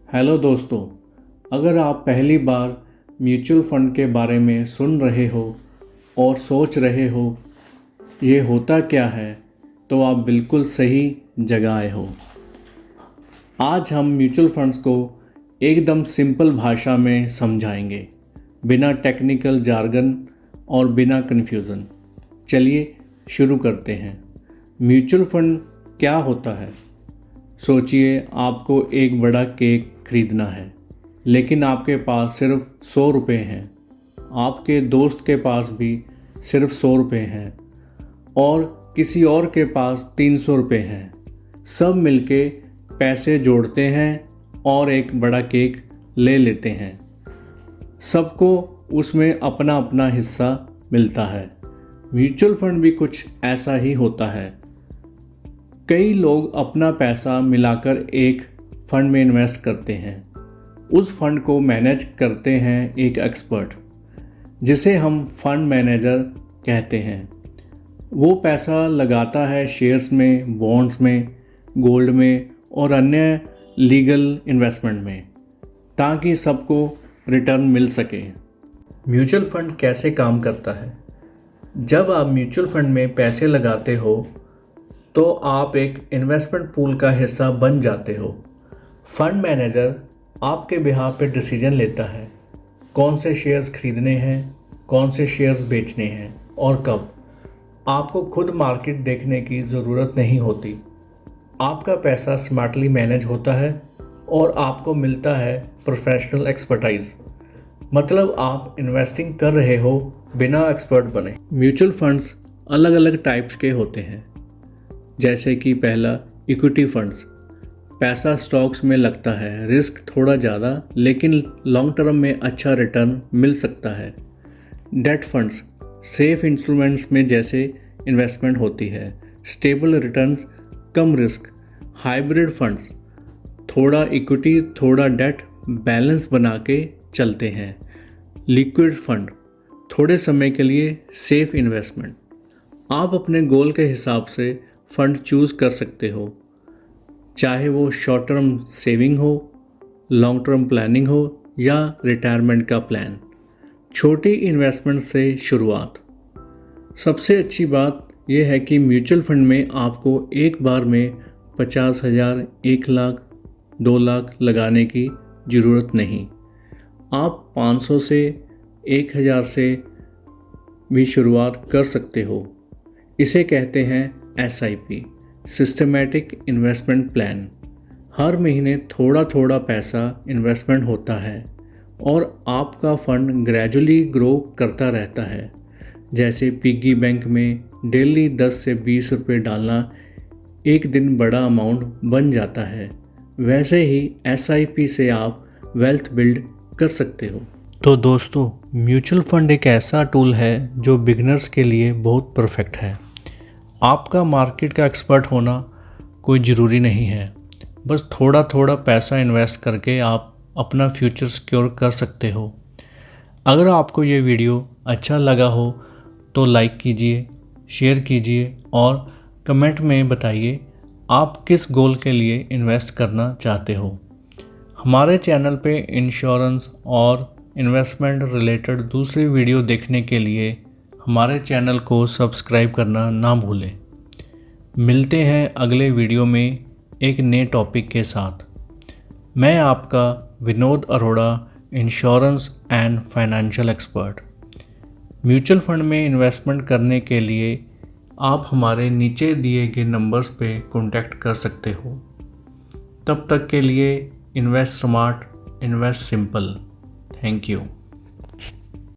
Hello दोस्तों, अगर आप पहली बार म्यूचुअल फ़ंड के बारे में सुन रहे हो और सोच रहे हो ये होता क्या है, तो आप बिल्कुल सही जगह आए हो। आज हम म्यूचुअल फंड्स को एकदम सिंपल भाषा में समझाएंगे, बिना टेक्निकल जार्गन और बिना कन्फ्यूज़न। चलिए शुरू करते हैं। म्यूचुअल फंड क्या होता है? सोचिए, आपको एक बड़ा केक खरीदना है, लेकिन आपके पास सिर्फ 100 रुपये हैं। आपके दोस्त के पास भी सिर्फ 100 रुपये हैं और किसी और के पास 300 रुपये हैं। सब मिलके पैसे जोड़ते हैं और एक बड़ा केक ले लेते हैं। सबको उसमें अपना अपना हिस्सा मिलता है। म्यूचुअल फंड भी कुछ ऐसा ही होता है। कई लोग अपना पैसा मिलाकर एक फ़ंड में इन्वेस्ट करते हैं। उस फंड को मैनेज करते हैं एक एक्सपर्ट, जिसे हम फंड मैनेजर कहते हैं। वो पैसा लगाता है शेयर्स में, बॉन्ड्स में, गोल्ड में और अन्य लीगल इन्वेस्टमेंट में, ताकि सबको रिटर्न मिल सके। म्यूचुअल फंड कैसे काम करता है? जब आप म्यूचुअल फंड में पैसे लगाते हो तो आप एक इन्वेस्टमेंट पूल का हिस्सा बन जाते हो। फंड मैनेजर आपके बिहाफ पे डिसीजन लेता है कौन से शेयर्स खरीदने हैं, कौन से शेयर्स बेचने हैं और कब। आपको खुद मार्केट देखने की ज़रूरत नहीं होती। आपका पैसा स्मार्टली मैनेज होता है और आपको मिलता है प्रोफेशनल एक्सपर्टाइज। मतलब आप इन्वेस्टिंग कर रहे हो बिना एक्सपर्ट बने। म्यूचुअल फंड्स अलग अलग टाइप्स के होते हैं, जैसे कि पहला, इक्विटी फंड्स। पैसा स्टॉक्स में लगता है, रिस्क थोड़ा ज़्यादा, लेकिन लॉन्ग टर्म में अच्छा रिटर्न मिल सकता है। डेट फंड्स सेफ इंस्ट्रूमेंट्स में जैसे इन्वेस्टमेंट होती है, स्टेबल रिटर्न्स, कम रिस्क। हाइब्रिड फंड्स थोड़ा इक्विटी थोड़ा डेट बैलेंस बना के चलते हैं। लिक्विड फंड थोड़े समय के लिए सेफ इन्वेस्टमेंट। आप अपने गोल के हिसाब से फ़ंड चूज़ कर सकते हो, चाहे वो शॉर्ट टर्म सेविंग हो, लॉन्ग टर्म प्लानिंग हो या रिटायरमेंट का प्लान। छोटी इन्वेस्टमेंट से शुरुआत। सबसे अच्छी बात यह है कि म्यूचुअल फंड में आपको एक बार में 50,000, 1 लाख, 2 लाख लगाने की ज़रूरत नहीं। आप 500 से 1,000 से भी शुरुआत कर सकते हो। इसे कहते हैं SIP, सिस्टमैटिक इन्वेस्टमेंट प्लान। हर महीने थोड़ा थोड़ा पैसा इन्वेस्टमेंट होता है और आपका फ़ंड ग्रेजुअली ग्रो करता रहता है। जैसे पिग्गी बैंक में डेली 10 से 20 रुपये डालना एक दिन बड़ा अमाउंट बन जाता है, वैसे ही SIP से आप वेल्थ बिल्ड कर सकते हो। तो दोस्तों, म्यूचुअल फंड एक ऐसा टूल है जो बिगनर्स के लिए बहुत परफेक्ट है। आपका मार्केट का एक्सपर्ट होना कोई ज़रूरी नहीं है, बस थोड़ा थोड़ा पैसा इन्वेस्ट करके आप अपना फ्यूचर सिक्योर कर सकते हो। अगर आपको ये वीडियो अच्छा लगा हो तो लाइक कीजिए, शेयर कीजिए और कमेंट में बताइए आप किस गोल के लिए इन्वेस्ट करना चाहते हो। हमारे चैनल पे इंश्योरेंस और इन्वेस्टमेंट रिलेटेड दूसरी वीडियो देखने के लिए हमारे चैनल को सब्सक्राइब करना ना भूलें। मिलते हैं अगले वीडियो में एक नए टॉपिक के साथ। मैं आपका Vinod Arora, insurance and financial expert. Mutual fund में इन्वेस्टमेंट करने के लिए आप हमारे नीचे दिए गए नंबर्स पे कांटेक्ट कर सकते हो। तब तक के लिए invest smart, invest simple. Thank you.